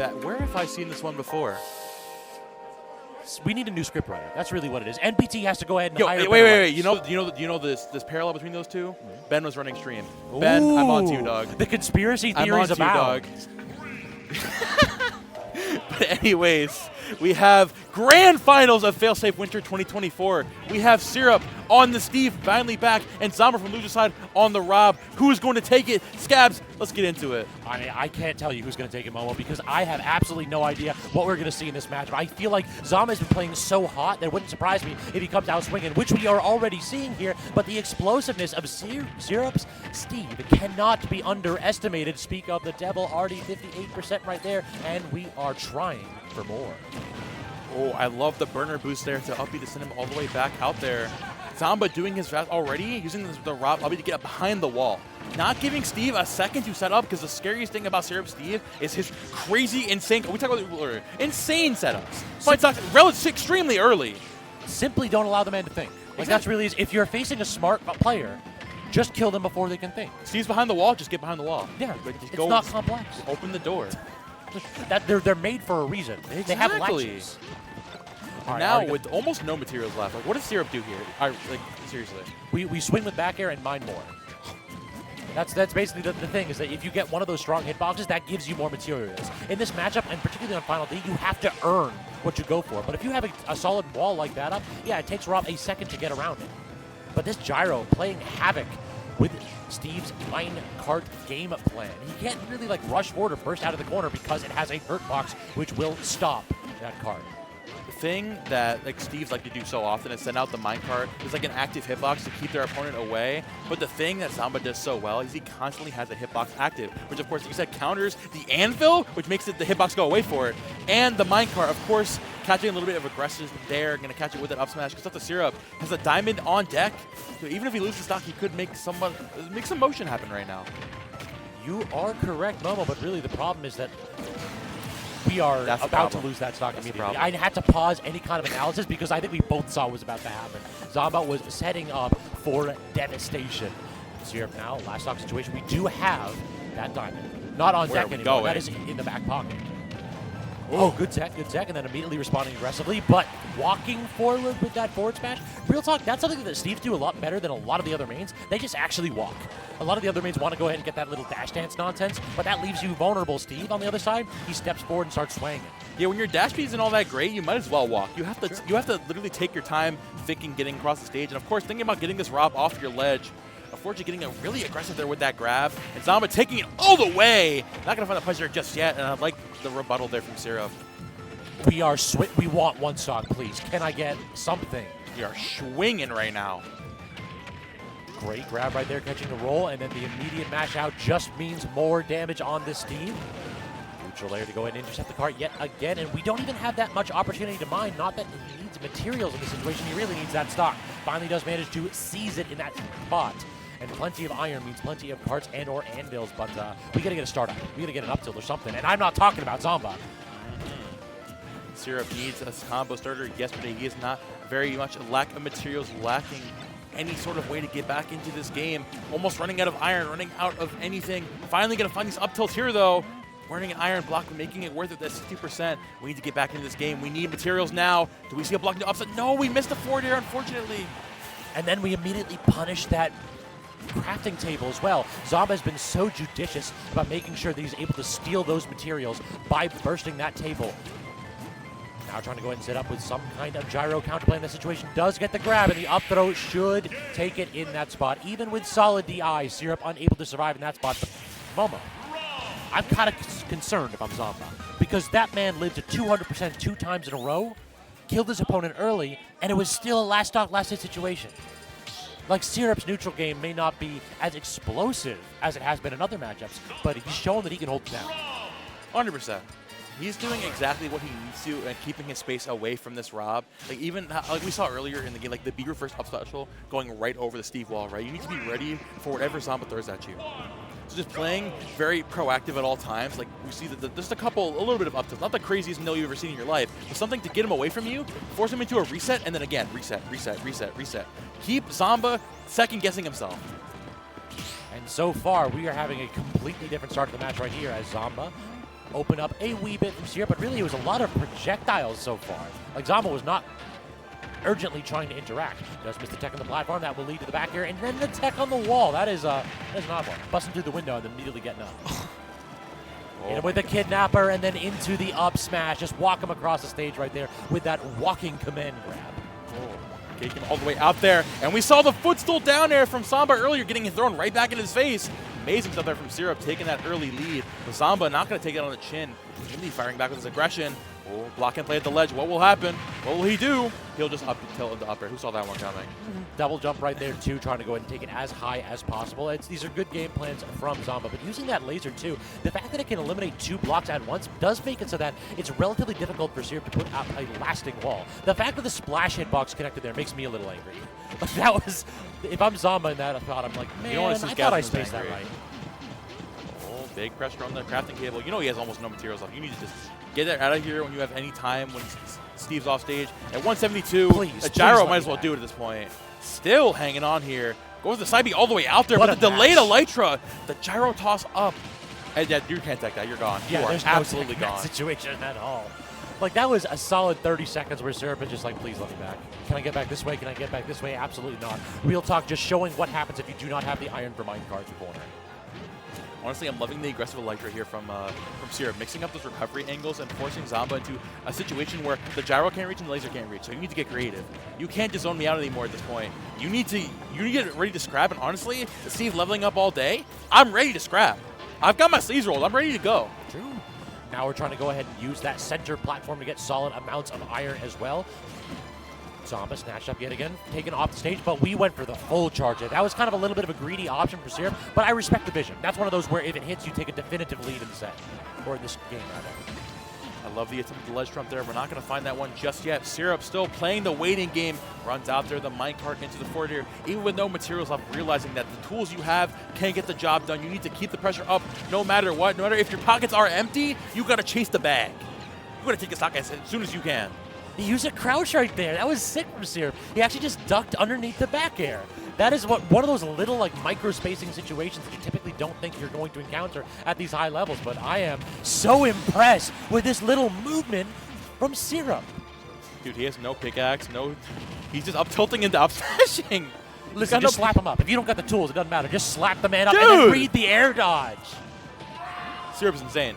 back. Where have I seen this one before? We need a new scriptwriter. That's really what it is. NPT has to go ahead and hire. Wait. You know this parallel between those two? Ben was running stream. Ben, I'm on to you, dog. The conspiracy theories about. But anyways, we have grand finals of Failsafe Winter 2024. We have Syrup on the Steve, finally back, and Zomba from loser side on the Rob. Who's going to take it? Scabs, let's get into it. I can't tell you who's going to take it, Momo, because I have absolutely no idea what we're going to see in this matchup. I feel like Zomba has been playing so hot that it wouldn't surprise me if he comes out swinging, which we are already seeing here, but the explosiveness of Syrup's Steve cannot be underestimated. Speak of the devil, already 58% right there, and we are trying for more. Oh, I love the burner boost there to Uppy to send him all the way back out there. Zomba doing his fast already, using the Rob Uppy to get up behind the wall. Not giving Steve a second to set up, because the scariest thing about Syrup Steve is his crazy, insane, we talked about earlier, insane setups. But it's relatively extremely early. Simply don't allow the man to think. Like that's really, if you're facing a smart player, just kill them before they can think. Steve's behind the wall, just get behind the wall. Yeah, it's not complex. Open the door. That they're made for a reason. Exactly. They have latches. Right, now, with almost no materials left, like, what does Syrup do here? Seriously. We swing with back air and mine more. That's basically the thing, is that if you get one of those strong hitboxes, that gives you more materials. In this matchup, and particularly on Final D, you have to earn what you go for. But if you have a solid wall like that up, yeah, it takes Rob a second to get around it. But this Gyro playing havoc with Steve's mine cart game plan. He can't really rush forward or burst out of the corner because it has a hurt box which will stop that cart. The thing that Steve's like to do so often is send out the minecart. It's like an active hitbox to keep their opponent away. But the thing that Zomba does so well is he constantly has a hitbox active, which of course, like you said, counters the anvil, which makes the hitbox go away for it. And the minecart, of course, catching a little bit of aggressive there, going to catch it with an up smash. Because the Syrup has a diamond on deck. So even if he loses stock, he could make some motion happen right now. You are correct, Momo, but really the problem is that we are about to lose that stock immediately. I had to pause any kind of analysis because I think we both saw what was about to happen. Zomba was setting up for devastation. Syrup now, last stock situation. We do have that diamond. Not on deck anymore. That is in the back pocket. Oh, good tech, and then immediately responding aggressively, but walking forward with that forward smash. Real talk, that's something that Steve's do a lot better than a lot of the other mains. They just actually walk. A lot of the other mains want to go ahead and get that little dash dance nonsense, but that leaves you vulnerable. Steve, on the other side, he steps forward and starts swinging. Yeah, when your dash speed isn't all that great, you might as well walk. You have to literally take your time thinking, getting across the stage, and of course, thinking about getting this Rob off your ledge. Unfortunately, getting really aggressive there with that grab. And Zomba taking it all the way. Not going to find a pleasure just yet. And I like the rebuttal there from Syrup. We want one stock, please. Can I get something? We are swinging right now. Great grab right there, catching the roll. And then the immediate mash out just means more damage on this Steve. Neutral layer to go ahead and intercept the cart yet again. And we don't even have that much opportunity to mine. Not that he needs materials in this situation. He really needs that stock. Finally does manage to seize it in that spot. And plenty of iron means plenty of carts and or anvils, but we got to get a start on it. We got to get an up tilt or something. And I'm not talking about Zomba. Syrup needs a combo starter. Yesterday, he is not very much a lack of materials, lacking any sort of way to get back into this game. Almost running out of iron, running out of anything. Finally going to find these up tilts here, though. Running an iron block, making it worth it at 60%. We need to get back into this game. We need materials now. Do we see a block to upset? No, we missed the forward air, unfortunately. And then we immediately punish that crafting table as well. Zomba has been so judicious about making sure that he's able to steal those materials by bursting that table. Now trying to go ahead and set up with some kind of gyro counterplay in this situation. Does get the grab, and the up throw should take it in that spot. Even with solid DI, Syrup unable to survive in that spot. But Momo, I'm kind of concerned if I'm Zomba, because that man lived to 200% 2 times in a row, killed his opponent early, and it was still a last stock, last hit situation. Like, Syrup's neutral game may not be as explosive as it has been in other matchups, but he's shown that he can hold it down. 100%. He's doing exactly what he needs to and keeping his space away from this Rob. Like, even like we saw earlier in the game, like the B reverse up special going right over the Steve wall, right? You need to be ready for whatever Zomba throws at you. So just playing very proactive at all times. Like, we see that there's a little bit of up tilts. Not the craziest mill you've ever seen in your life, but something to get him away from you, force him into a reset, and then again, reset, reset, reset, reset. Keep Zomba second-guessing himself. And so far, we are having a completely different start to the match right here as Zomba open up a wee bit from Syrup, but really it was a lot of projectiles so far. Like, Zomba was not urgently trying to interact. Does miss the tech on the platform. That will lead to the back air, and then the tech on the wall. That is an odd one. Busting through the window and then immediately getting up. And with the kidnapper, and then into the up smash. Just walk him across the stage right there with that walking command grab. Take him all the way out there. And we saw the footstool down there from Zomba earlier, getting it thrown right back in his face. Amazing stuff there from Syrup, taking that early lead. But Zomba not going to take it on the chin. Really firing back with his aggression. Oh, block and play at the ledge. What will happen? What will he do? He'll just up tilt into upper. Who saw that one coming? Double jump right there, too, trying to go ahead and take it as high as possible. These are good game plans from Zomba, but using that laser, too, the fact that it can eliminate 2 blocks at once does make it so that it's relatively difficult for Syrup to put out a lasting wall. The fact that the splash hitbox connected there makes me a little angry. Like, that was, if I'm Zomba in that thought, I'm like, man, I thought I spaced that right. Oh, big pressure on the crafting cable. You know he has almost no materials left. You need to just get it out of here when you have any time when Steve's off stage. At 172, a gyro might as well do it at this point. Still hanging on here. Goes the side B all the way out there, but the delayed Elytra, the gyro toss up. And yeah, you can't take that. You're gone. Yeah, you are absolutely gone. Situation at all. Like, that was a solid 30 seconds where Syrup is just like, please let me back. Can I get back this way? Can I get back this way? Absolutely not. Real talk, just showing what happens if you do not have the iron for minecart corner. Honestly, I'm loving the aggressive Elytra here from Syrup, mixing up those recovery angles and forcing Zomba into a situation where the gyro can't reach and the laser can't reach. So you need to get creative. You can't just zone me out anymore at this point. You need to get ready to scrap. And honestly, Steve leveling up all day, I'm ready to scrap. I've got my sleeves rolled. I'm ready to go. True. Now we're trying to go ahead and use that center platform to get solid amounts of iron as well. Zomba snatched up yet again, taken off the stage, but we went for the full charge. That was kind of a little bit of a greedy option for Syrup, but I respect the vision. That's one of those where if it hits, you take a definitive lead in the set, or in this game, rather. I love the attempt at the ledge trump there. We're not going to find that one just yet. Syrup still playing the waiting game, runs out there, the minecart into the forward here, even with no materials left, realizing that the tools you have can't get the job done. You need to keep the pressure up no matter what. No matter if your pockets are empty, you got to chase the bag. You got to take a stock as soon as you can. He used a crouch right there. That was sick from Syrup. He actually just ducked underneath the back air. That is one of those little like micro-spacing situations that you typically don't think you're going to encounter at these high levels. But I am so impressed with this little movement from Syrup. Dude, he has no pickaxe, he's just up tilting into up smashing. Listen, just slap him up. If you don't got the tools, it doesn't matter. Just slap the man up and then read the air dodge. Syrup's insane.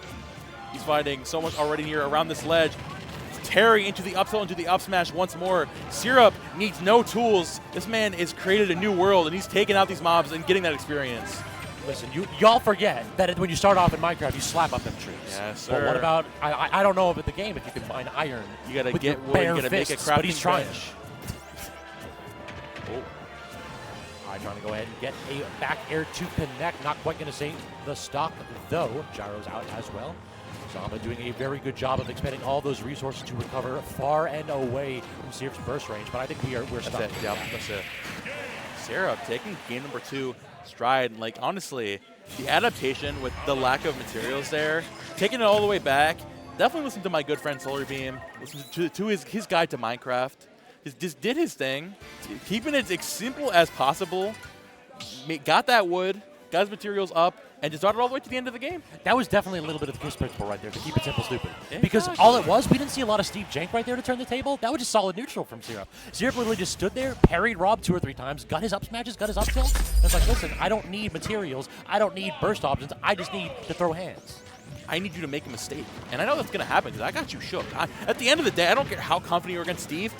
He's fighting so much already here around this ledge. Terry into the up tilt, into the up smash once more. Syrup needs no tools. This man has created a new world, and he's taking out these mobs and getting that experience. Listen, y'all forget that when you start off in Minecraft, you slap up them trees. Yes, sir. But what about, I don't know about the game if you can mine iron. You got to get wood, you got to make a crafting but he's trying. Oh. Trying to go ahead and get a back air to connect. Not quite going to save the stock, though. Gyro's out as well. Zomba doing a very good job of expending all those resources to recover far and away from Syrup's burst range, but I think we're stuck. That's it. Yep, that's it. Syrup taking game number 2 stride. And like, honestly, the adaptation with the lack of materials there, taking it all the way back, definitely listen to my good friend Solar Beam, listen to his guide to Minecraft. Just did his thing, keeping it as simple as possible, got that wood, got his materials up, and just got it all the way to the end of the game. That was definitely a little bit of the KISS principle right there, to keep it simple, stupid. Because all it was, we didn't see a lot of Steve Jank right there to turn the table. That was just solid neutral from Syrup. Syrup literally just stood there, parried Rob 2 or 3 times, got his up smashes, got his up tilt. And it's like, listen, I don't need materials, I don't need burst options, I just need to throw hands. I need you to make a mistake. And I know that's going to happen because I got you shook. At the end of the day, I don't care how confident you are against Steve,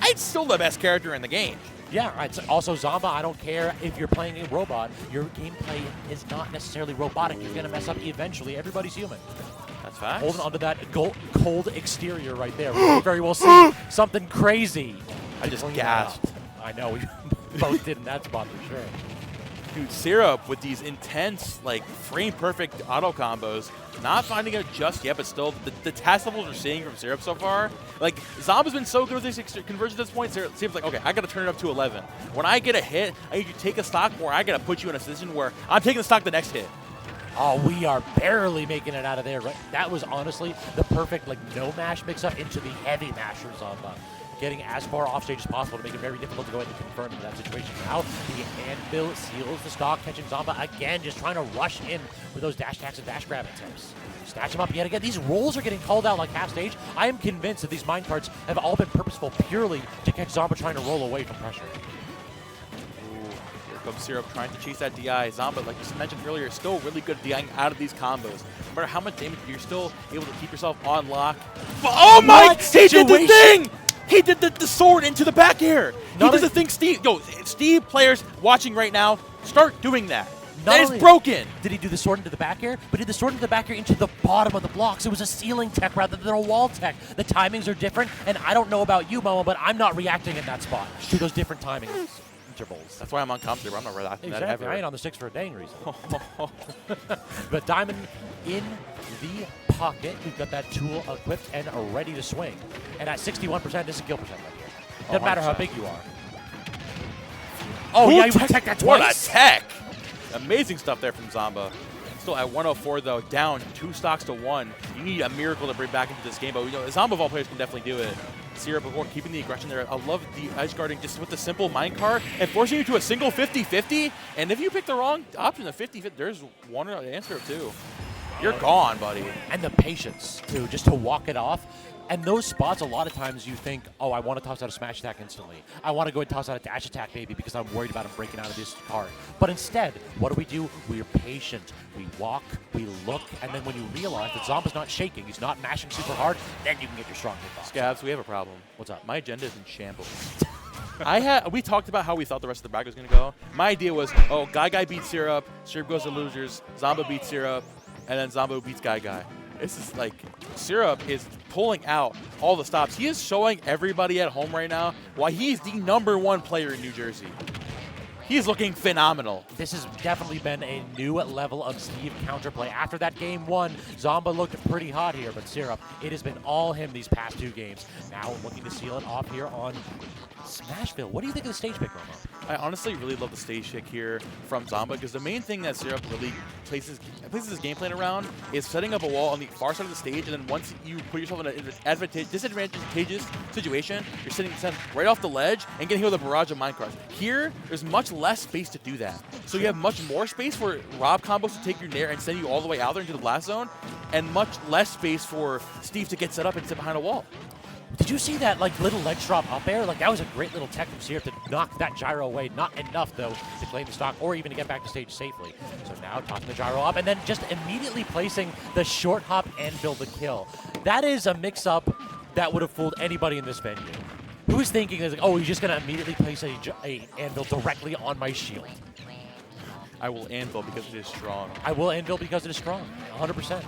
I'm still the best character in the game. Yeah, it's also Zomba, I don't care if you're playing a robot. Your gameplay is not necessarily robotic. You're going to mess up eventually. Everybody's human. That's facts. Holding onto that cold exterior right there. We may very well see something crazy. I just gasped. I know, we both did in that spot for sure. Dude, Syrup with these intense, like, frame-perfect auto combos, not finding it just yet, but still, the task levels we're seeing from Syrup so far, like, Zomba's been so good with these conversions at this point, Syrup's like, okay, I got to turn it up to 11. When I get a hit, I need you to take a stock, or I got to put you in a position where I'm taking the stock the next hit. Oh, we are barely making it out of there. Right? That was honestly the perfect, like, no-mash mix-up into the heavy mash for Zomba. getting as far off stage as possible to make it very difficult to go ahead and confirm in that situation. Now, the Anvil seals the stock, catching Zomba again, just trying to rush in with those dash attacks and dash grab attempts. Snatch him up yet again. These rolls are getting called out like half stage. I am convinced that these minecarts have all been purposeful purely to catch Zomba trying to roll away from pressure. Here comes Syrup trying to chase that DI. Zomba, like you mentioned earlier, is still really good at DIing out of these combos. No matter how much damage, you're still able to keep yourself on lock. But, oh my! He did the thing! He did the sword into the back air. He did the thing, Steve. Yo, Steve players watching right now, start doing that. That is broken. Did he do the sword into the back air? But he did the sword into the back air into the bottom of the blocks. It was a ceiling tech rather than a wall tech. The timings are different, and I don't know about you, Momo, but I'm not reacting in that spot to those different timing intervals. That's why I'm uncomfortable. I'm not reacting that ever. I ain't on the 6 for a dang reason. But Diamond in the pocket. We've got that tool equipped and ready to swing. And at 61%, this is kill percent right here. Doesn't matter how big you are. Oh, yeah, you tech that twice. What a tech! Amazing stuff there from Zomba. Still at 104 though, down 2 stocks to 1. You need a miracle to bring back into this game, but you know, Zomba of all players can definitely do it. Syrup before keeping the aggression there. I love the edge guarding just with the simple minecart and forcing you to a single 50-50. And if you pick the wrong option, the 50-50, there's one answer or two. You're gone, buddy. And the patience too, just to walk it off. And those spots, a lot of times you think, oh, I want to toss out a smash attack instantly. I want to go and toss out a dash attack maybe because I'm worried about him breaking out of this card. But instead, what do? We're patient. We walk, we look, and then when you realize that Zomba's not shaking, he's not mashing super hard, then you can get your strong hit off. Scabs, we have a problem. What's up? My agenda is in shambles. We talked about how we thought the rest of the bracket was going to go. My idea was, oh, Guy beats Syrup, Syrup goes to losers, Zomba beats Syrup, and then Zomba beats Guy. This is like, Syrup is pulling out all the stops. He is showing everybody at home right now why he's the #1 player in New Jersey. He's looking phenomenal. This has definitely been a new level of Steve counterplay. After that game 1, Zomba looked pretty hot here, but Syrup, it has been all him these past 2 games. Now looking to seal it off here on Smashville. What do you think of the stage pick, Momo? I honestly really love the stage pick here from Zomba because the main thing that Syrup really places his game plan around is setting up a wall on the far side of the stage, and then once you put yourself in an disadvantageous situation, you're sitting right off the ledge and getting hit with a barrage of minecarts. Here, there's much less space to do that. So you have much more space for Rob combos to take your nair and send you all the way out there into the blast zone, and much less space for Steve to get set up and sit behind a wall. Did you see that little ledge drop up air? That was a great little tech from Syrup to knock that gyro away. Not enough, though, to claim the stock or even to get back to stage safely. So now tossing the gyro up and then just immediately placing the short hop anvil the kill. That is a mix-up that would have fooled anybody in this venue. Who's thinking, oh, he's just going to immediately place a anvil directly on my shield? I will anvil because it is strong. I will anvil because it is strong, 100%.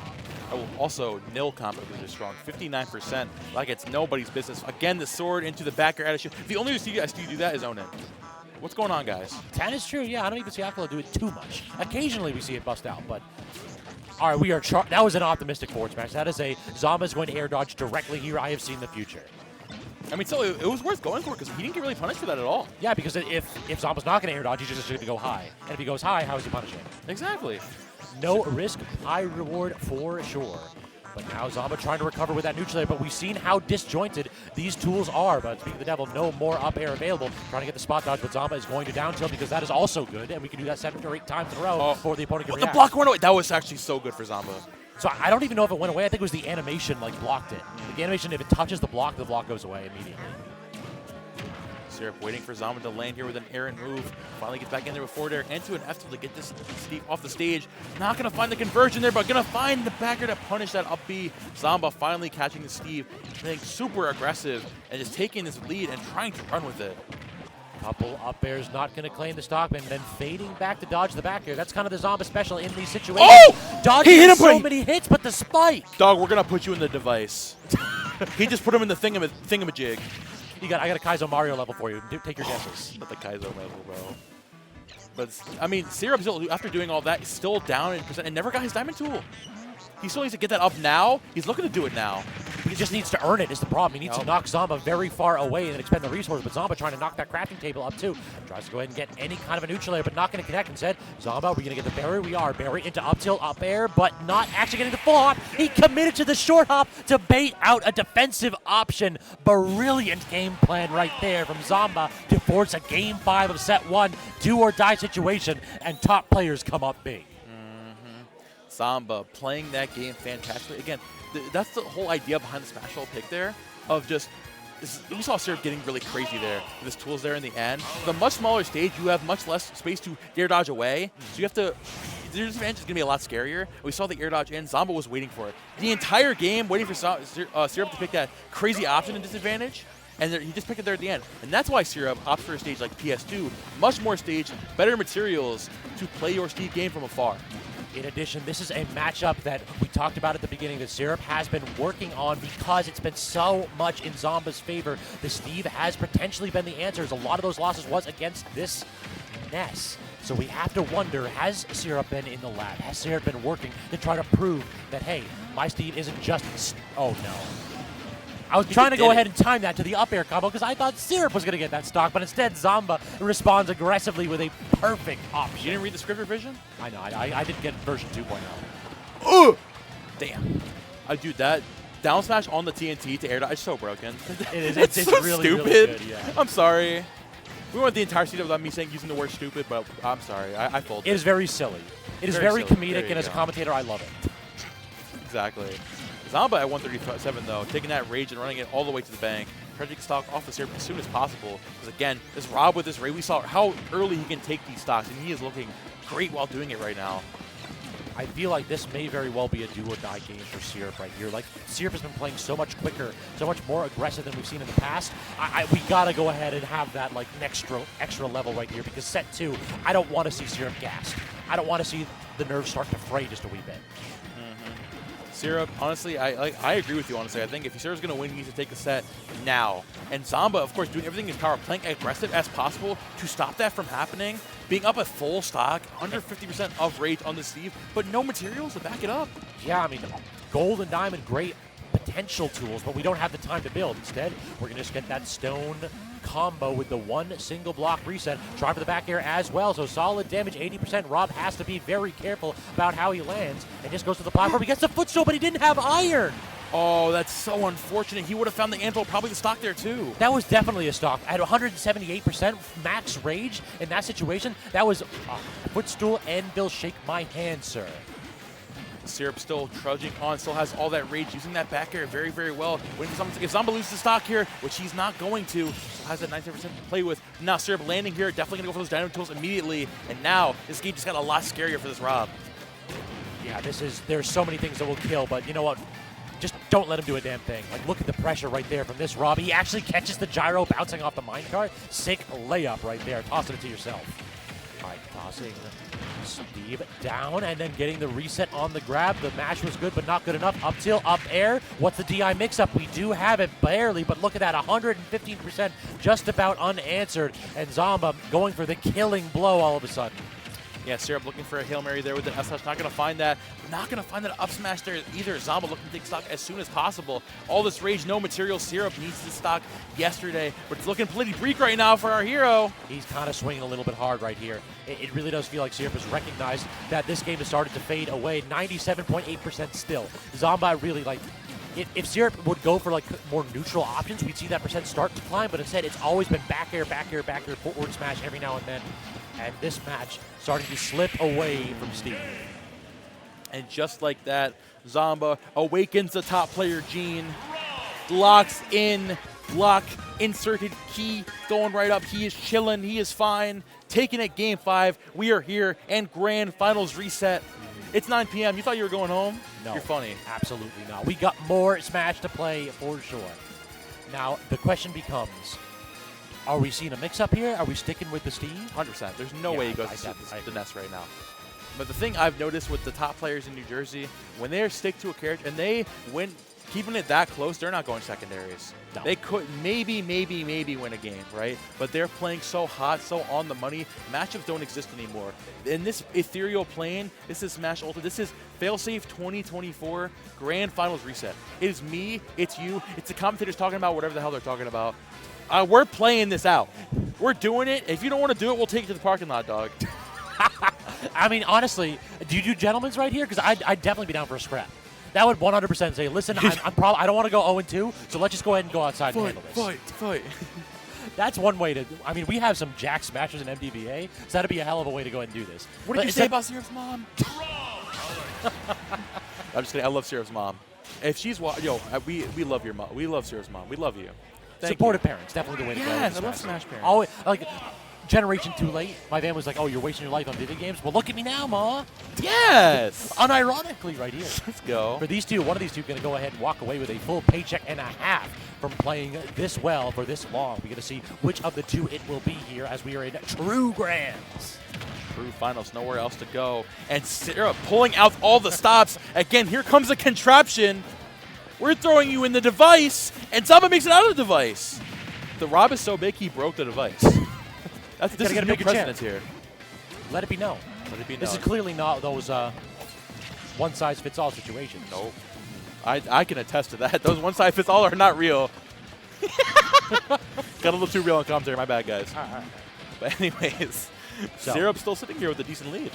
I will also nil combo because it is strong, 59%. Like it's nobody's business. Again, the sword into the back air out of shield. The only reason I see you do that is Onin. What's going on, guys? That is true, yeah. I don't even see Akala do it too much. Occasionally we see it bust out, but... All right, we are that was an optimistic forward smash. That is a Zomba's going to air dodge directly here. I have seen the future. I mean, so it was worth going for because he didn't get really punished for that at all. Yeah, because if Zomba's not going to air dodge, he's just going to go high. And if he goes high, how is he punishing? Exactly. No risk, high reward for sure. But now Zomba trying to recover with that neutral air, but we've seen how disjointed these tools are. But speaking of the devil, no more up air available. Trying to get the spot dodge, but Zomba is going to down tilt because that is also good, and we can do that 7 or 8 times in a row before the opponent can react. The block went away. That was actually so good for Zomba. So I don't even know if it went away. I think it was the animation blocked it. The animation, if it touches the block goes away immediately. Syrup waiting for Zomba to land here with an errant move. Finally gets back in there with forward air into an F to get this Steve off the stage. Not going to find the conversion there, but going to find the backer to punish that up B. Zomba finally catching the Steve, being super aggressive and just taking this lead and trying to run with it. Couple up airs, not going to claim the stock, and then fading back to dodge the back air. That's kind of the Zomba special in these situations. Oh! Dodging hit him so many hits, but the spike. Dog, we're going to put you in the device. He just put him in the thingamajig. I got a Kaizo Mario level for you. Take your guesses. Not the Kaizo level, bro. But, I mean, Syrup, after doing all that, is still down in percent and never got his diamond tool. He still needs to get that up now. He's looking to do it now. He just needs to earn it is the problem. He needs to knock Zomba very far away and then expend the resources, but Zomba trying to knock that crafting table up too. Tries to go ahead and get any kind of a neutral air, but not going to connect. Instead, Zomba, we're going to get the Barry. We are. Barry into up tilt, up air, but not actually getting the full hop. He committed to the short hop to bait out a defensive option. Brilliant game plan right there from Zomba to force a game 5 of set 1, do or die situation, and top players come up big. Zomba playing that game fantastically. Again, that's the whole idea behind the Smash Roll pick there of just, we saw Syrup getting really crazy there. This tool's there in the end. The much smaller stage, you have much less space to air dodge away. So you have to, the disadvantage is going to be a lot scarier. We saw the air dodge in. Zomba was waiting for it. The entire game waiting for Syrup to pick that crazy option and disadvantage. And he just picked it there at the end. And that's why Syrup opts for a stage like PS2. Much more stage, better materials to play your Steve game from afar. In addition, this is a matchup that we talked about at the beginning that Syrup has been working on because it's been so much in Zomba's favor. The Steve has potentially been the answer. A lot of those losses was against this Ness. So we have to wonder, has Syrup been in the lab? Has Syrup been working to try to prove that, hey, my Steve isn't just... Oh, no. I was trying to go ahead and time that to the up air combo because I thought Syrup was going to get that stock, but instead Zomba responds aggressively with a perfect option. You didn't read the script revision? I know. I didn't get version 2.0. Oh! Damn. Dude, that down smash on the TNT to air dodge is so broken. It is. It's so really, stupid. Really good, yeah. I'm sorry. We went the entire season without me using the word stupid, but I'm sorry. I folded. It is very silly. It is very comedic, and as a go. commentator, I love it. Exactly. Zomba at 137, though, taking that rage and running it all the way to the bank. Trying to get stock off the Syrup as soon as possible. Because, again, this Rob with this rage, we saw how early he can take these stocks, and he is looking great while doing it right now. I feel like this may very well be a do-or-die game for Syrup right here. Like, Syrup has been playing so much quicker, so much more aggressive than we've seen in the past. We got to go ahead and have that, like, extra level right here, because set 2, I don't want to see Syrup gassed. I don't want to see the nerves start to fray just a wee bit. Syrup, honestly, I agree with you, honestly. I think if Syrup's going to win, he needs to take the set now. And Zomba, of course, doing everything in his power, playing aggressive as possible to stop that from happening, being up at full stock, under 50% of rage on the Steve, but no materials to back it up. Yeah, I mean, gold and diamond, great potential tools, but we don't have the time to build. Instead, we're going to just get that stone combo with the one single block reset. Try for the back air as well, so solid damage, 80%. Rob has to be very careful about how he lands and just goes to the platform. He gets the footstool, but he didn't have iron. Oh, that's so unfortunate. He would have found the anvil, probably the stock there too. That was definitely a stock. At 178% max rage in that situation, that was a footstool anvil. Shake my hand, sir. Syrup still trudging on, still has all that rage, using that back air very, very well. If Zomba loses the stock here, which he's not going to, still has that 97% to play with. Now Syrup landing here, definitely going to go for those dynamic tools immediately. And now this game just got a lot scarier for this Rob. Yeah, there's so many things that will kill, but you know what? Just don't let him do a damn thing. Like, look at the pressure right there from this Rob. He actually catches the gyro bouncing off the minecart. Sick layup right there. Tossing it to yourself. All right, tossing Steve down and then getting the reset on the grab. The mash was good, but not good enough. Up tilt, up air. What's the DI mix-up? We do have it barely, but look at that, 115%, just about unanswered. And Zomba going for the killing blow all of a sudden. Yeah, Syrup looking for a Hail Mary there with the S-Slash. Not going to find that. Not going to find that up smash there either. Zomba looking to take stock as soon as possible. All this rage, no material. Syrup needs this stock yesterday, but it's looking pretty bleak right now for our hero. He's kind of swinging a little bit hard right here. It really does feel like Syrup has recognized that this game has started to fade away. 97.8% still. Zomba really, like, if Syrup would go for like more neutral options, we'd see that percent start to climb, but instead it's always been back air, back air, back air, forward smash every now and then. And this match starting to slip away from Steve. And just like that, Zomba awakens the top player Gene, locks in, block, inserted key, going right up. He is chilling, he is fine, taking it game 5. We are here, and grand finals reset. It's 9 p.m. You thought you were going home? No. You're funny. Absolutely not. We got more Smash to play for sure. Now, the question becomes, are we seeing a mix-up here? Are we sticking with the Steve? 100%. There's no way he goes to the Ness right now. But the thing I've noticed with the top players in New Jersey, when they stick to a character and they win keeping it that close, they're not going secondaries. No. They could maybe win a game, right? But they're playing so hot, so on the money. Matchups don't exist anymore. In this ethereal plane, this is Smash Ultimate. This is Failsafe 2024 Grand Finals Reset. It is me, it's you, it's the commentators talking about whatever the hell they're talking about. We're playing this out. We're doing it. If you don't want to do it, we'll take you to the parking lot, dog. I mean, honestly, do you do gentlemen's right here? Because I'd definitely be down for a scrap. That would 100% say, listen, I don't want to go 0-2, so let's just go ahead and go outside and handle this. Fight. That's one way to. I mean, we have some Jack Smashers in MDBA, so that'd be a hell of a way to go ahead and do this. What did you say about Syrup's mom? I'm just kidding. I love Syrup's mom. If she's we love your mom. We love Syrup's mom. We love you. Supportive parents, definitely the way to go. Yes, I love Smash parents. Always, like, generation too late. My van was like, "Oh, you're wasting your life on video games." Well, look at me now, Ma. Yes. Unironically, right here. Let's go. For these two, one of these two going to go ahead and walk away with a full paycheck and a half from playing this well for this long. We're going to see which of the two it will be here as we are in true grands. True finals, nowhere else to go. And Syrup pulling out all the stops. Again, here comes a contraption. We're throwing you in the device, and Zomba makes it out of the device. The Rob is so big, he broke the device. This is a new precedent here. Let it be known. Let it be known. This is clearly not those one-size-fits-all situations. Nope. I can attest to that. Those one-size-fits-all are not real. Got a little too real on commentary. My bad, guys. All right. But anyways, Syrup's still sitting here with a decent lead.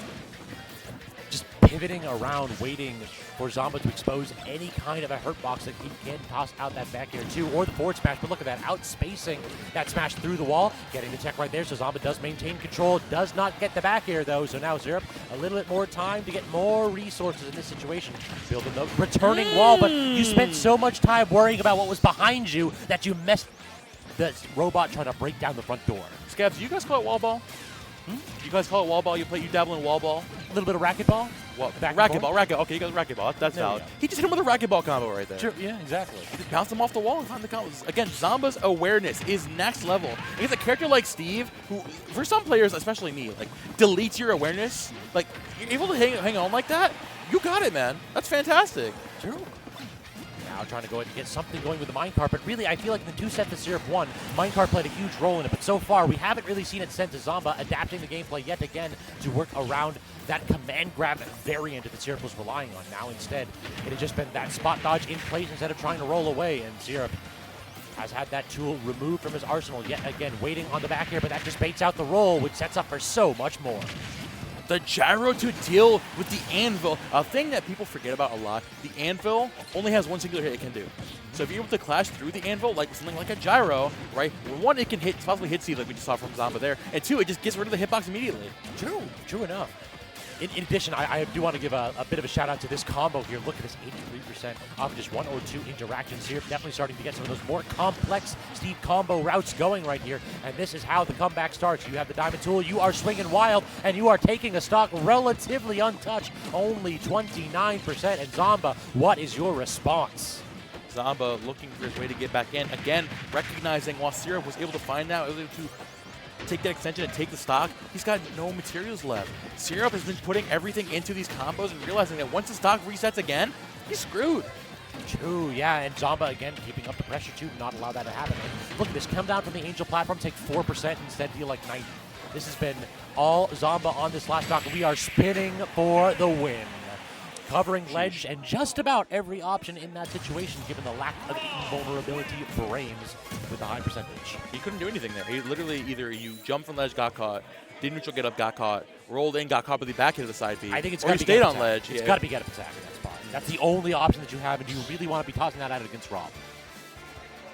Just pivoting around, waiting for Zomba to expose any kind of a hurt box that he can toss out that back air too, or the forward smash. But look at that, outspacing that smash through the wall, getting the tech right there. So Zomba does maintain control, does not get the back air though. So now Syrup, a little bit more time to get more resources in this situation. Building the returning wall, but you spent so much time worrying about what was behind you that you missed the robot trying to break down the front door. Scabs, do you guys call it wall ball? You guys call it wall ball? You dabble in wall ball? A little bit of racquetball? Racquetball. Okay, you got racquetball. That's valid. He just hit him with a racquetball combo right there. Sure, yeah, exactly. He just bounced him off the wall and found the combos. Again, Zomba's awareness is next level. Against a character like Steve, who, for some players, especially me, like, deletes your awareness. Like, you're able to hang on like that? You got it, man. That's fantastic. True. Now trying to go ahead and get something going with the minecart, but really I feel like in the two sets that Syrup won, minecart played a huge role in it, but so far we haven't really seen it sent to Zomba, adapting the gameplay yet again to work around that command grab variant that Syrup was relying on. Now instead, it had just been that spot dodge in place instead of trying to roll away, and Syrup has had that tool removed from his arsenal yet again, waiting on the back here, but that just baits out the roll, which sets up for so much more. The gyro to deal with the anvil. A thing that people forget about a lot, the anvil only has one singular hit it can do. So if you're able to clash through the anvil, like something like a gyro, right? One, it can possibly hit C like we just saw from Zomba there. And two, it just gets rid of the hitbox immediately. True enough. In addition, I do want to give a bit of a shout out to this combo here. Look at this 83% off just one or two interactions here. Definitely starting to get some of those more complex Steve combo routes going right here. And this is how the comeback starts. You have the diamond tool, you are swinging wild, and you are taking a stock relatively untouched. Only 29%. And Zomba, what is your response? Zomba looking for his way to get back in. Again, recognizing while Syrup was able to find out, able to take that extension and take the stock, he's got no materials left. Syrup has been putting everything into these combos and realizing that once the stock resets again, he's screwed. True, yeah, and Zomba again keeping up the pressure too, not allow that to happen. And look at this, come down from the Angel platform, take 4% instead, deal like 90. This has been all Zomba on this last stock. We are spinning for the win. Covering ledge and just about every option in that situation, given the lack of invulnerability frames with the high percentage. He couldn't do anything there. He literally either you jumped from ledge, got caught, did neutral get up, got caught, rolled in, got caught with the back into the side B. I think it's or you stayed on ledge. It's got to be get up attack in that spot. That's the only option that you have, and you really want to be tossing that out against Rob.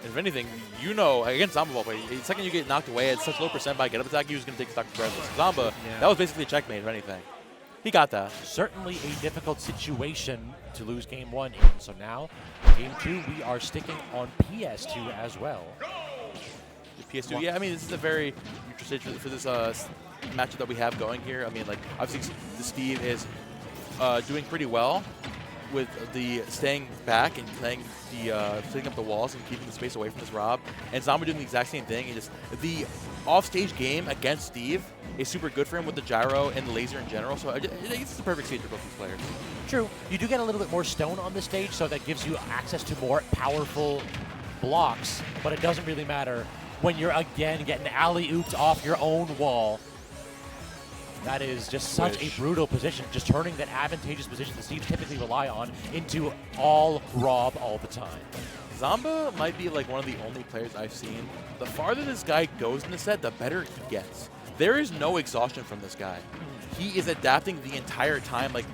And if anything, you know, against Zomba ball play, the second you get knocked away at such low percent by get up attack, he was going to take stock regardless. Zomba, that was basically a checkmate, if anything. He got that. Certainly a difficult situation to lose game one in. So now, game two, we are sticking on PS2 as well. The PS2, yeah, I mean, this is a very neutral situation for this matchup that we have going here. I mean, like, obviously, the Steve is doing pretty well with the staying back and playing the setting up the walls and keeping the space away from this Rob. And Zomba doing the exact same thing. And just the off-stage game against Steve is super good for him with the gyro and the laser in general. So it's the perfect stage for both these players. True. You do get a little bit more stone on the stage, so that gives you access to more powerful blocks, but it doesn't really matter when you're, again, getting alley-ooped off your own wall. That is just such a brutal position, just turning that advantageous position that Steve typically rely on into all Rob all the time. Zomba might be like one of the only players I've seen. The farther this guy goes in the set, the better he gets. There is no exhaustion from this guy. He is adapting the entire time. Like,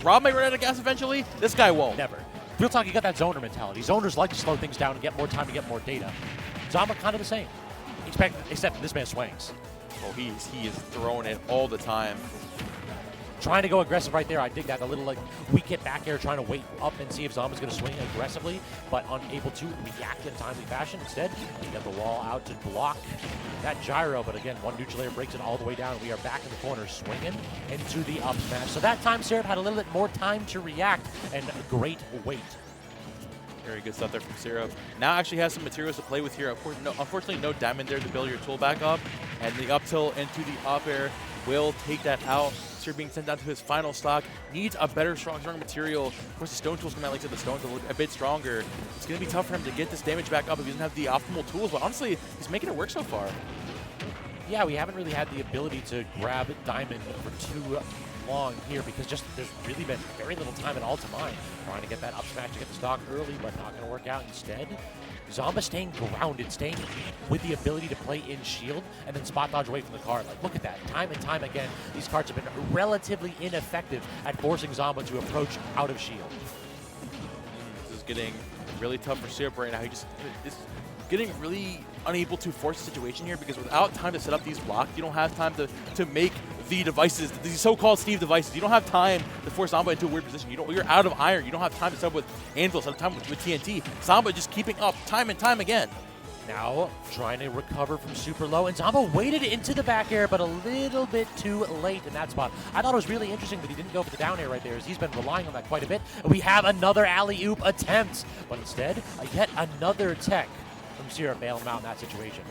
Rob might run out of gas eventually. This guy won't. Never. Real talk, you got that zoner mentality. Zoners like to slow things down and get more time to get more data. Zomba kind of the same, except this man swings. Oh, he is throwing it all the time. Trying to go aggressive right there. I dig that. A little like weak hit back air, trying to wait up and see if Zomba's going to swing aggressively, but unable to react in a timely fashion. Instead, we got the wall out to block that gyro, but again, one neutral air breaks it all the way down. We are back in the corner, swinging into the up smash. So that time, Syrup had a little bit more time to react, and great weight. Very good stuff there from Syrup. Now actually has some materials to play with here. Of course, unfortunately, no diamond there to build your tool back up, and the up tilt into the up air will take that out. Syrup being sent down to his final stock. Needs a better, stronger material. Of course, the stone tools come out. Like I said, the stones a bit stronger. It's going to be tough for him to get this damage back up if he doesn't have the optimal tools, but honestly, he's making it work so far. Yeah, we haven't really had the ability to grab diamond for too long here because just there's really been very little time at all to mine. Trying to get that up smash to get the stock early, but not going to work out. Instead, Zomba staying grounded, staying with the ability to play in shield and then spot dodge away from the card. Like, look at that. Time and time again, these cards have been relatively ineffective at forcing Zomba to approach out of shield. This is getting really tough for Syrup right now. He just is getting really unable to force the situation here because without time to set up these blocks, you don't have time to make the devices, these so-called Steve devices. You don't have time to force Zomba into a weird position. You're out of iron. You don't have time to set up with Anvil, set up time with TNT. Zomba just keeping up time and time again. Now trying to recover from super low, and Zomba waited into the back air, but a little bit too late in that spot. I thought it was really interesting that he didn't go for the down air right there, as he's been relying on that quite a bit. We have another alley-oop attempt, but instead, yet another tech from Syrup bailing him out in that situation.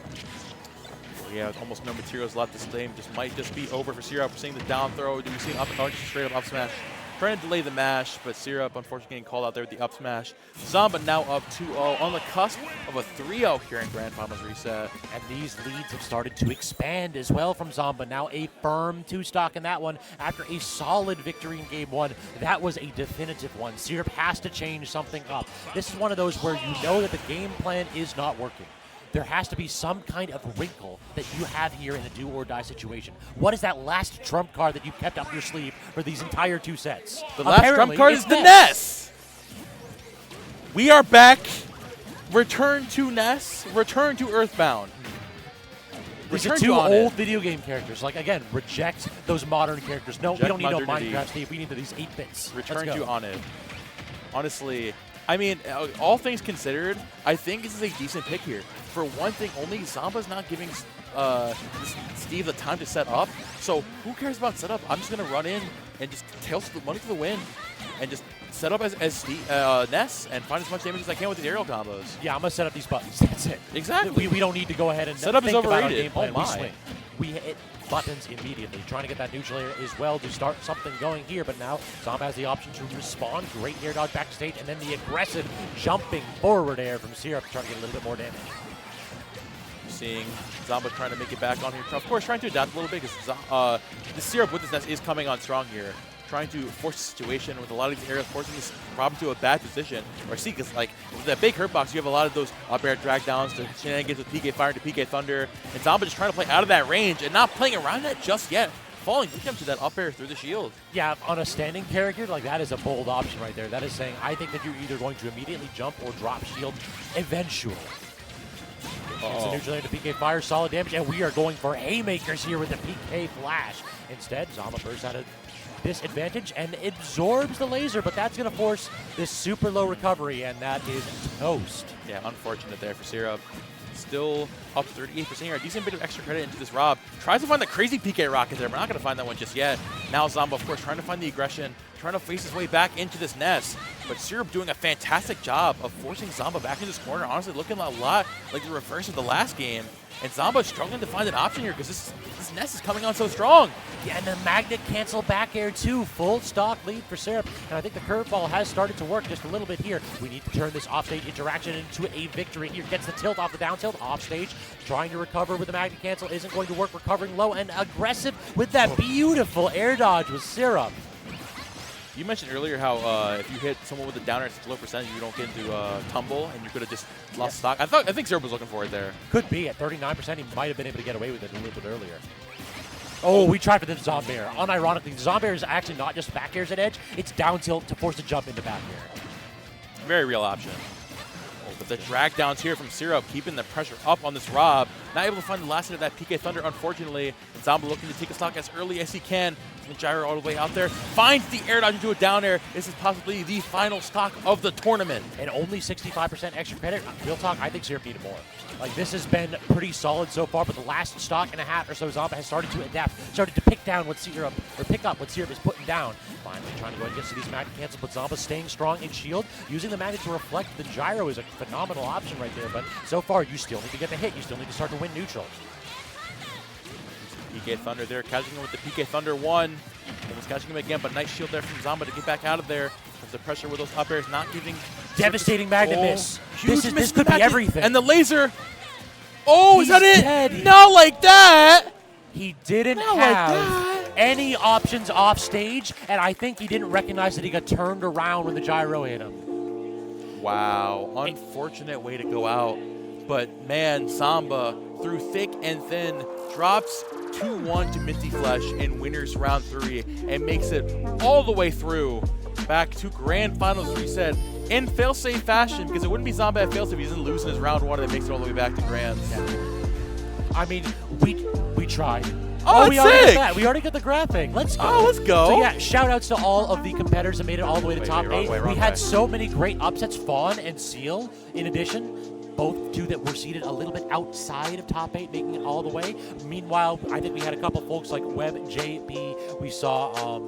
Yeah, almost no materials left. This game might just be over for Syrup. We're seeing the down throw. Do we see an up, just straight up smash? Trying to delay the mash, but Syrup unfortunately getting called out there with the up smash. Zomba now up 2-0 on the cusp of a 3-0 here in Grand Finals reset. And these leads have started to expand as well from Zomba. Now a firm 2-stock in that one after a solid victory in game one. That was a definitive one. Syrup has to change something up. This is one of those where you know that the game plan is not working. There has to be some kind of wrinkle that you have here in a do-or-die situation. What is that last trump card that you kept up your sleeve for these entire two sets? The last trump card is the Ness. We are back. Return to Ness. Return to Earthbound. These are two old video game characters. Like, again, reject those modern characters. No, we don't need no Minecraft, Steve. We need these 8 bits. Return to Oniv. Honestly, I mean, all things considered, I think this is a decent pick here. For one thing only, Zomba's not giving Steve the time to set up. So who cares about setup? I'm just going to run in and just tail the money to the win and just set up as Steve, Ness and find as much damage as I can with the aerial combos. Yeah, I'm going to set up these buttons. That's it. Exactly. We don't need to go ahead and setup is overrated. Game plan. We swing. We hit buttons immediately. Trying to get that neutral air as well to start something going here, but now Zomba has the option to respond. Great air dodge backstage, and then the aggressive jumping forward air from Syrup trying to get a little bit more damage. Seeing Zomba trying to make it back on here. Of course, trying to adapt a little bit because the Syrup with this Ness is coming on strong here. Trying to force the situation with a lot of these areas, forcing this Rob into a bad position. Or see, because like with that big hurt box, you have a lot of those up air drag downs to shenanigans with PK Fire to PK Thunder. And Zomba just trying to play out of that range and not playing around that just yet. Falling victim to that up air through the shield. Yeah, on a standing character, like that is a bold option right there. That is saying, I think that you're either going to immediately jump or drop shield eventually. It's a neutral air to PK Fire, solid damage, and we are going for haymakers here with the PK Flash. Instead, Zomba bursts out of disadvantage and absorbs the laser, but that's going to force this super low recovery, and that is toast. Yeah, unfortunate there for Syrup. Still up to 38% here. A decent bit of extra credit into this Rob. Tries to find the crazy PK rocket there, but not going to find that one just yet. Now Zomba, of course, trying to find the aggression trying to face his way back into this Ness. But Syrup doing a fantastic job of forcing Zomba back in this corner. Honestly, looking a lot like the reverse of the last game. And Zomba struggling to find an option here because this Ness is coming on so strong. Yeah, and the magnet cancel back air too. Full stock lead for Syrup. And I think the curveball has started to work just a little bit here. We need to turn this offstage interaction into a victory here. Gets the tilt off the down tilt. Offstage, trying to recover with the magnet cancel. Isn't going to work. Recovering low and aggressive with that beautiful air dodge with Syrup. You mentioned earlier how if you hit someone with a downer at such a low percentage, you don't get into tumble, and you could have just lost stock. I think Syrup was looking for it there. Could be at 39%. He might have been able to get away with it a little bit earlier. Oh, we tried for the Zombair. Unironically, the Zombair is actually not just back airs at edge. It's down tilt to force a jump into back air. Very real option. But the drag downs here from Syrup, keeping the pressure up on this Rob. Not able to find the last hit of that PK Thunder, unfortunately. And Zomba looking to take a stock as early as he can. The gyro all the way out there. Finds the air dodge into a down air. This is possibly the final stock of the tournament. And only 65% extra credit. Real talk, I think Syrup needed more. Like, this has been pretty solid so far, but the last stock and a half or so, Zomba has started to adapt, started to pick up what Syrup is putting down. Finally trying to go and get to these magnet cancels, but Zomba staying strong in shield, using the magnet to reflect the gyro is a phenomenal option right there, but so far you still need to get the hit, you still need to start to win neutral. PK Thunder there, catching him with the PK Thunder 1. Almost catching him again, but nice shield there from Zomba to get back out of there. Because the pressure with those up airs not giving. Devastating magnet miss. This could be everything. And the laser. Oh, is that it? Dead. Not like that. He didn't have any options off stage, and I think he didn't recognize that he got turned around when the gyro hit him. Wow, unfortunate way to go out. But man, Zomba, through thick and thin, drops 2-1 to Minty Flesh in winners round 3 and makes it all the way through back to grand finals reset in Failsafe fashion, because it wouldn't be Zomba at Failsafe if he doesn't lose in his round 1 and it makes it all the way back to grands. Yeah. I mean, we tried. Oh, we already got that. We already got the graphic. Let's go. Oh, let's go. So yeah, shout outs to all of the competitors that made it all the way to top 8. We had so many great upsets, Fawn and Seal in addition. Both two that were seated a little bit outside of top 8, making it all the way. Meanwhile, I think we had a couple folks like Web, JB. We saw,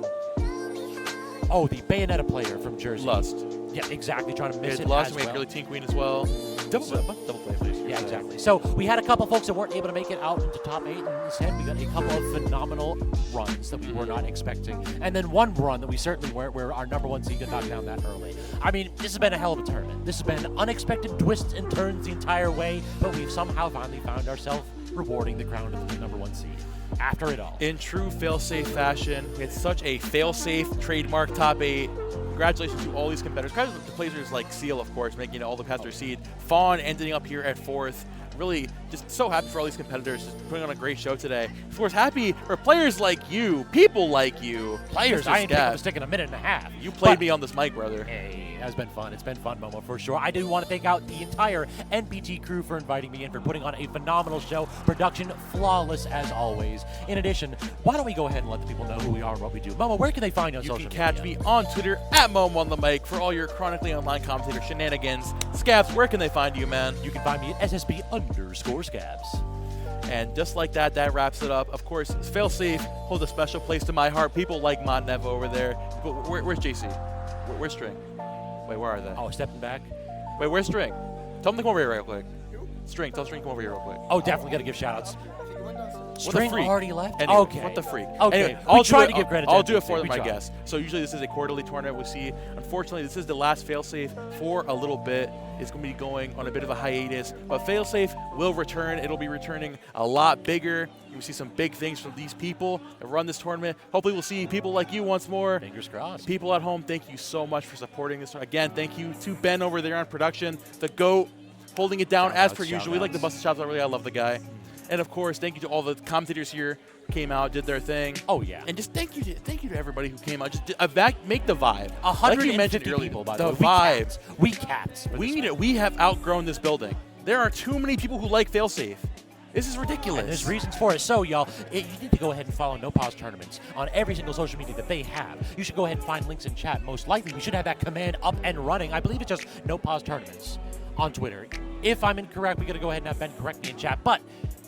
the Bayonetta player from Jersey. Lust. Yeah, exactly. Trying to miss it Lust, as we had well. Girly Teen Queen as well. Double play, please. Yeah, exactly. So we had a couple folks that weren't able to make it out into top 8, and instead we got a couple of phenomenal runs that we were not expecting. And then one run that we certainly weren't, where our number 1 seed got knocked down that early. I mean, this has been a hell of a tournament. This has been unexpected twists and turns the entire way, but we've somehow finally found ourselves rewarding the crown of the number 1 seed. After it all. In true Failsafe fashion, it's such a Failsafe trademark top 8. Congratulations to all these competitors. Congratulations to players like Seal, of course, making it all the past their seed. Fawn ending up here at 4th. Really just so happy for all these competitors just putting on a great show today. Of course, happy for players like you, people like you. Players, I ain't taking a stick in a minute and a half. You played me on this mic, brother. Hey, it has been fun. It's been fun, Momo, for sure. I do want to thank out the entire NPT crew for inviting me in, for putting on a phenomenal show. Production flawless as always. In addition, why don't we go ahead and let the people know who we are and what we do. Momo, where can they find you on social media? You can catch me on Twitter at Momo on the mic for all your chronically online commentator shenanigans. Scabs, where can they find you, man? You can find me at SSB_Scabs. And just like that, that wraps it up. Of course, Failsafe holds a special place to my heart. People like Mod Nevo over there. But where's JC? Where's String? Wait, where are they? Oh, stepping back. Wait, where's String? Tell them to come over here real quick. String, tell String to come over here real quick. Oh, definitely got to give shout-outs. String already left? Anyway, okay. What the freak? Okay. Anyway, I'll try to give credit. I'll do it for them, I guess. So usually this is a quarterly tournament. We see, unfortunately, this is the last Failsafe for a little bit. It's going to be going on a bit of a hiatus. But Failsafe will return. It'll be returning a lot bigger. You will see some big things from these people that run this tournament. Hopefully we'll see people like you once more. Fingers crossed. People at home, thank you so much for supporting this. Again, thank you to Ben over there on production. The GOAT, holding it down as per usual. We like the Busted Chops. I love the guy. And of course, thank you to all the commentators here who came out, did their thing. Oh yeah. And just thank you to everybody who came out. Just make the vibe. 150 people, by the way. The vibe. We capped. We need it. We have outgrown this building. There are too many people who like Failsafe. This is ridiculous. And there's reasons for it. So, y'all, you need to go ahead and follow No Pause Tournaments on every single social media that they have. You should go ahead and find links in chat. Most likely, we should have that command up and running. I believe it's just No Pause Tournaments on Twitter. If I'm incorrect, we got to go ahead and have Ben correct me in chat. But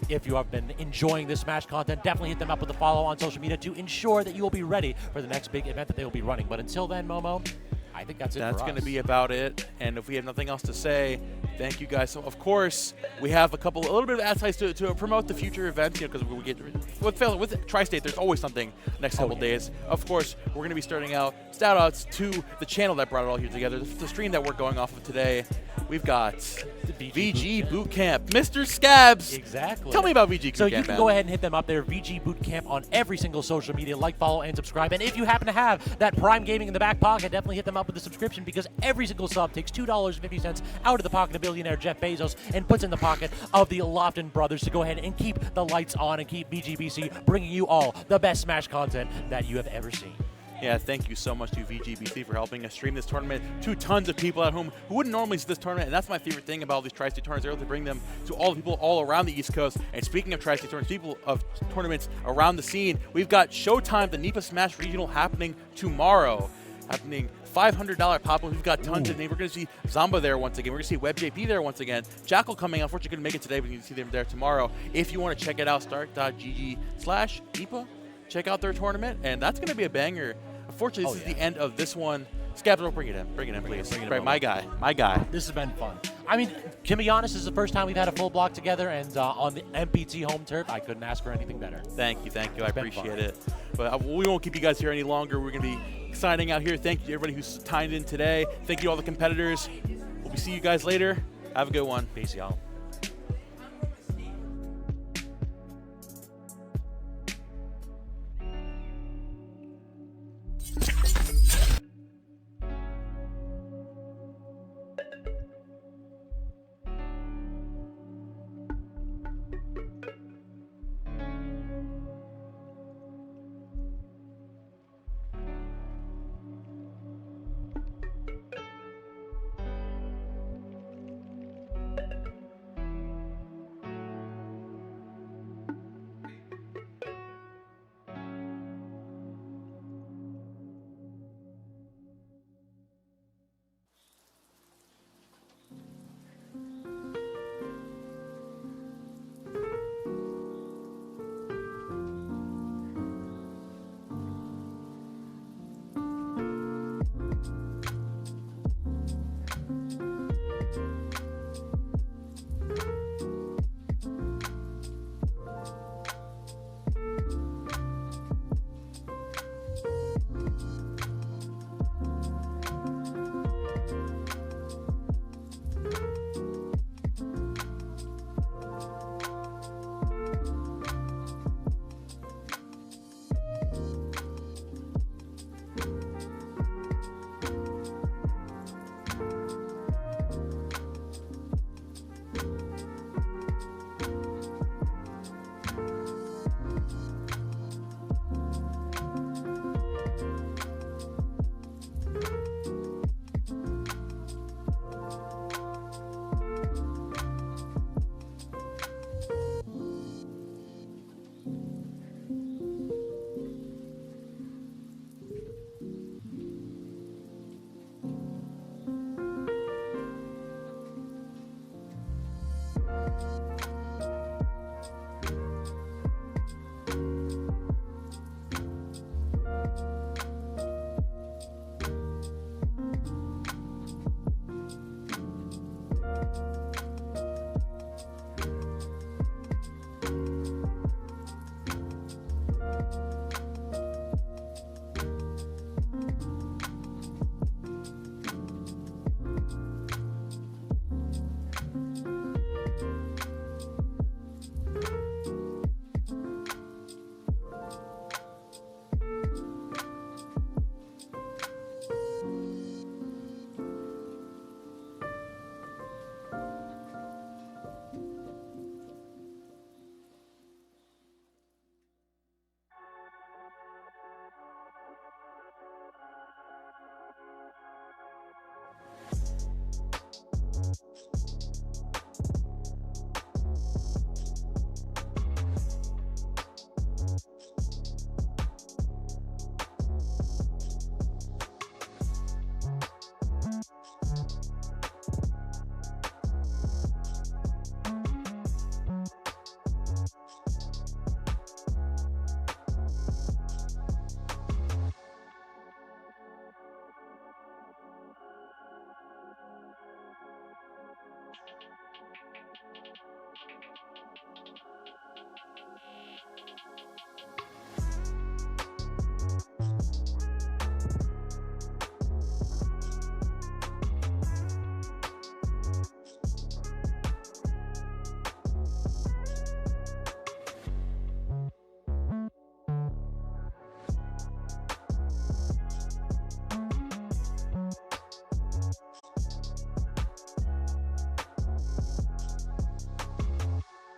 if you have been enjoying this Smash content, definitely hit them up with a follow on social media to ensure that you will be ready for the next big event that they will be running. But until then, Momo, I think that's it for us. That's going to be about it. And if we have nothing else to say, thank you guys. So, of course, we have a little bit of advice to promote the future events, because we get with Tri-State, there's always something next couple days. Of course, we're going to be starting out. Shout outs to the channel that brought it all here together. The stream that we're going off of today. We've got VGBootCamp, Mr. Scabs. Exactly. Tell me about VGBootCamp. So you can go ahead and hit them up there, VGBootCamp, on every single social media. Like, follow, and subscribe. And if you happen to have that Prime Gaming in the back pocket, definitely hit them up with a subscription, because every single sub takes $2.50 out of the pocket of billionaire Jeff Bezos and puts in the pocket of the Lofton brothers to go ahead and keep the lights on and keep VGBC bringing you all the best Smash content that you have ever seen. Yeah, thank you so much to VGBC for helping us stream this tournament to tons of people at home who wouldn't normally see this tournament. And that's my favorite thing about all these Tri-State tournaments. They're able to bring them to all the people all around the East Coast. And speaking of Tri-State tournaments, people of tournaments around the scene, we've got Showtime, the NEPA Smash Regional, happening tomorrow. Happening $500 pop-up. We've got tons of names. We're going to see Zomba there once again. We're going to see WebJP there once again. Jackal coming. Unfortunately, couldn't make it today, but you can see them there tomorrow. If you want to check it out, start.gg/NEPA. Check out their tournament, and that's going to be a banger. Unfortunately, this is the end of this one. Scabs, bring it in. Bring it in, please. Right, my guy. This has been fun. I mean, to be honest, this is the first time we've had a full block together, and on the MPT home turf, I couldn't ask for anything better. Thank you. I appreciate it. But we won't keep you guys here any longer. We're going to be signing out here. Thank you to everybody who's timed in today. Thank you to all the competitors. We'll see you guys later. Have a good one. Peace, y'all.